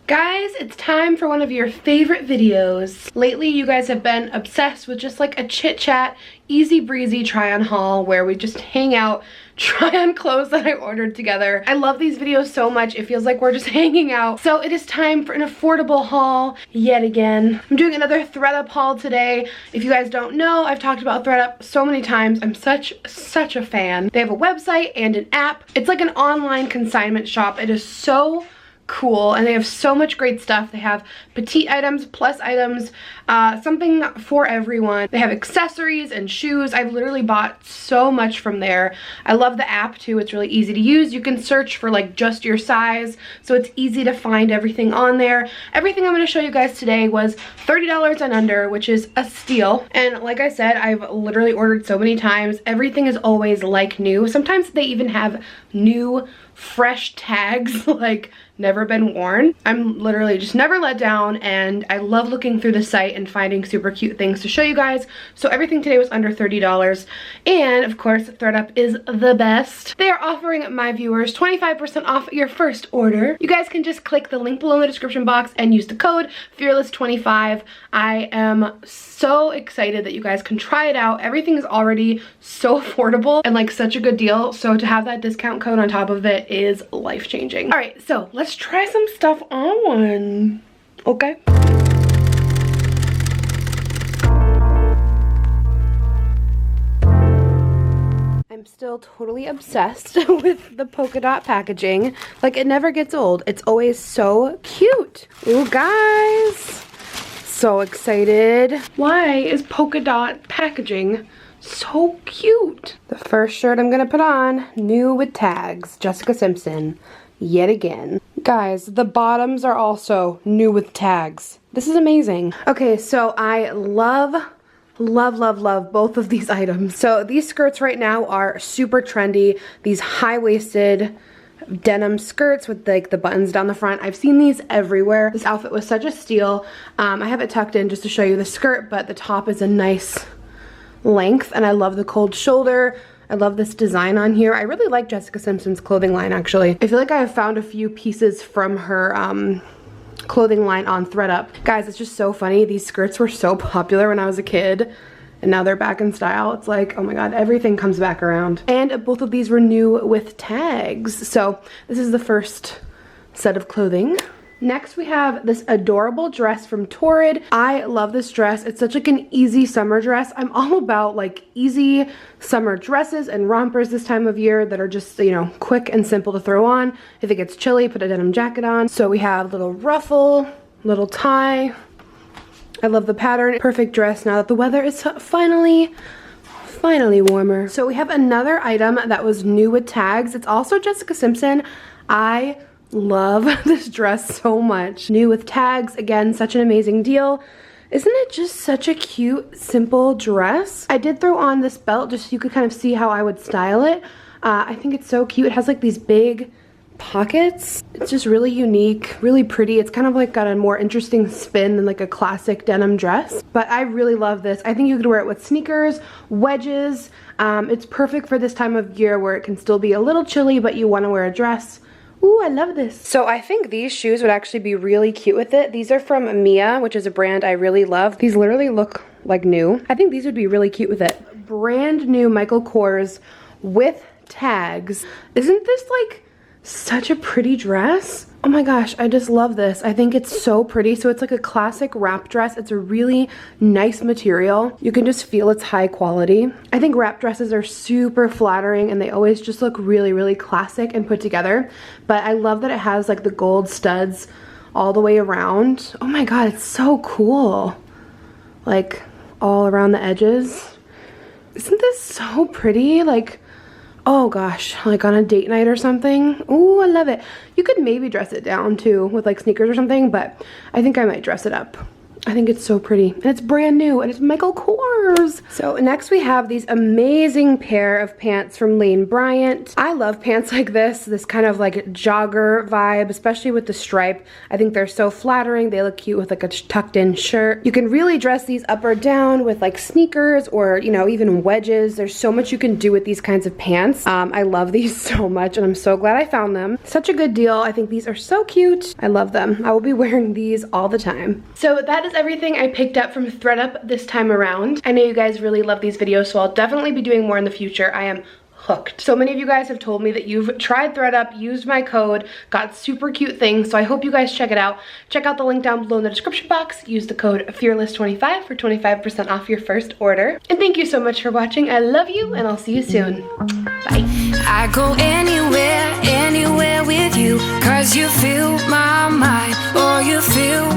Guys, it's time for one of your favorite videos. Lately, you guys have been obsessed with just like a chit chat, easy breezy try on haul where we just hang out, try on clothes that I ordered together. I love these videos so much. It feels like we're just hanging out. So it is time for an affordable haul yet again. I'm doing another ThredUp haul today. If you guys don't know, I've talked about ThredUp so many times. I'm such a fan. They have a website and an app. It's like an online consignment shop. It is so cool, and they have so much great stuff. They have petite items, plus items, something for everyone. They have accessories and shoes. I've literally bought so much from there. I love the app too. It's really easy to use. You can search for like just your size, so it's easy to find everything on there. Everything I'm going to show you guys today was $30 and under, which is a steal. And like I said, I've literally ordered so many times. Everything is always like new. Sometimes they even have new fresh tags, like never been worn. I'm literally just never let down, and I love looking through the site and finding super cute things to show you guys. So everything today was under $30, and of course ThredUp is the best. They are offering my viewers 25% off your first order. You guys can just click the link below in the description box and use the code fearless25. I am so excited that you guys can try it out. Everything is already so affordable and like such a good deal, so to have that discount code on top of it is life-changing. All right, so let's try some stuff on. Okay. I'm still totally obsessed with the polka dot packaging. Like, it never gets old. It's always so cute. Ooh, guys. So excited. Why is polka dot packaging so cute? The first shirt I'm gonna put on, new with tags, Jessica Simpson, yet again. Guys, the bottoms are also new with tags. This is amazing. Okay, so I love both of these items. So these skirts right now are super trendy. These high-waisted denim skirts with like the buttons down the front. I've seen these everywhere. This outfit was such a steal. I have it tucked in just to show you the skirt, but the top is a nice length, and I love the cold shoulder. I love this design on here. I really like Jessica Simpson's clothing line, actually. I feel like I have found a few pieces from her clothing line on ThredUp. Guys, it's just so funny. These skirts were so popular when I was a kid, and now they're back in style. It's like, oh my god, everything comes back around. And both of these were new with tags. So this is the first set of clothing. Next we have this adorable dress from Torrid. I love this dress. It's such like an easy summer dress. I'm all about like easy summer dresses and rompers this time of year that are just, you know, quick and simple to throw on. If it gets chilly, put a denim jacket on. So we have little ruffle, little tie. I love the pattern. Perfect dress now that the weather is finally warmer. So we have another item that was new with tags. It's also Jessica Simpson. I love this dress so much. New with tags, again, such an amazing deal. Isn't it just such a cute, simple dress? I did throw on this belt just so you could kind of see how I would style it. I think it's so cute. It has like these big pockets. It's just really unique, really pretty. It's kind of like got a more interesting spin than like a classic denim dress. But I really love this. I think you could wear it with sneakers, wedges. It's perfect for this time of year where it can still be a little chilly, but you want to wear a dress. Ooh, I love this. So I think these shoes would actually be really cute with it. These are from Mia, which is a brand I really love. These literally look like new. I think these would be really cute with it. Brand new Michael Kors with tags. Isn't this like such a pretty dress? Oh my gosh, I just love this. I think it's so pretty. So it's like a classic wrap dress. It's a really nice material. You can just feel it's high quality. I think wrap dresses are super flattering, and they always just look really classic and put together. But I love that it has like the gold studs all the way around. Oh my god, it's so cool. Like all around the edges. Isn't this so pretty? Like, oh gosh, like on a date night or something. Ooh, I love it. You could maybe dress it down too with like sneakers or something, but I think I might dress it up. I think it's so pretty, and it's brand new, and it's Michael Kors. stars. So next we have these amazing pair of pants from Lane Bryant. I love pants like this kind of like jogger vibe, especially with the stripe. I think they're so flattering. They look cute with like a tucked in shirt. You can really dress these up or down with like sneakers or, you know, even wedges. There's so much you can do with these kinds of pants. I love these so much and I'm so glad I found them. Such a good deal. I think these are so cute. I love them. I will be wearing these all the time. So that is everything I picked up from ThredUp this time around. I know you guys really love these videos, so I'll definitely be doing more in the future. I am hooked. So many of you guys have told me that you've tried ThredUp, used my code, got super cute things, so I hope you guys check it out. Check out the link down below in the description box. Use the code FEARLESS25 for 25% off your first order. And thank you so much for watching. I love you, and I'll see you soon. Bye. I go anywhere with you, 'cause you fill my mind, or you fill